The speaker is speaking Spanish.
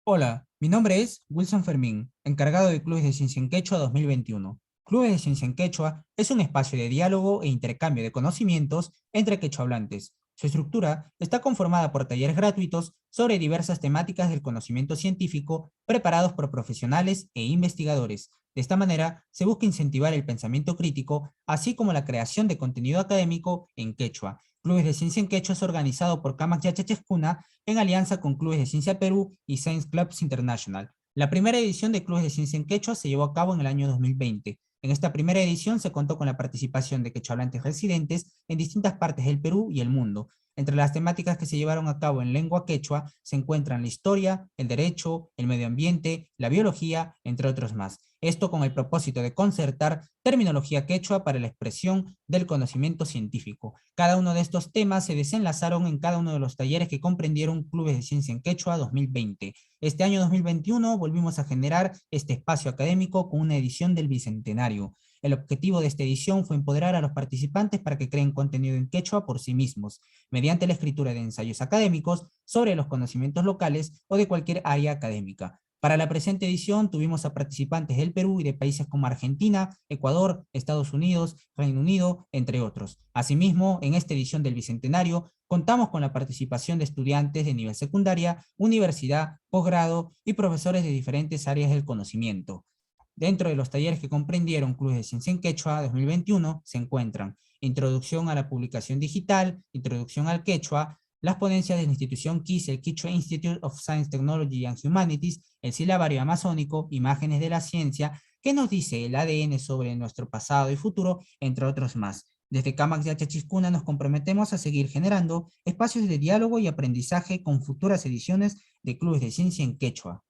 Hola, mi nombre es Wilson Fermín, encargado de Clubes de Ciencia en Quechua 2021. Clubes de Ciencia en Quechua es un espacio de diálogo e intercambio de conocimientos entre quechohablantes. Su estructura está conformada por talleres gratuitos sobre diversas temáticas del conocimiento científico preparados por profesionales e investigadores. De esta manera, se busca incentivar el pensamiento crítico, así como la creación de contenido académico en quechua. Clubes de Ciencia en Quechua es organizado por Camac Yachachescuna en alianza con Clubes de Ciencia Perú y Science Clubs International. La primera edición de Clubes de Ciencia en Quechua se llevó a cabo en el año 2020. En esta primera edición se contó con la participación de quechohablantes residentes en distintas partes del Perú y el mundo. Entre las temáticas que se llevaron a cabo en lengua quechua se encuentran la historia, el derecho, el medio ambiente, la biología, entre otros más. Esto con el propósito de concertar terminología quechua para la expresión del conocimiento científico. Cada uno de estos temas se desenlazaron en cada uno de los talleres que comprendieron Clubes de Ciencia en Quechua 2020. Este año 2021 volvimos a generar este espacio académico con una edición del Bicentenario. El objetivo de esta edición fue empoderar a los participantes para que creen contenido en quechua por sí mismos, mediante la escritura de ensayos académicos sobre los conocimientos locales o de cualquier área académica. Para la presente edición tuvimos a participantes del Perú y de países como Argentina, Ecuador, Estados Unidos, Reino Unido, entre otros. Asimismo, en esta edición del Bicentenario, contamos con la participación de estudiantes de nivel secundaria, universidad, posgrado y profesores de diferentes áreas del conocimiento. Dentro de los talleres que comprendieron Clubes de Ciencia en Quechua 2021 se encuentran Introducción a la Publicación Digital, Introducción al Quechua, las ponencias de la institución KIS, el Quechua Institute of Science, Technology and Humanities, el silabario amazónico, imágenes de la ciencia, que nos dice el ADN sobre nuestro pasado y futuro, entre otros más. Desde Camac de Chachiscuna nos comprometemos a seguir generando espacios de diálogo y aprendizaje con futuras ediciones de Clubes de Ciencia en Quechua.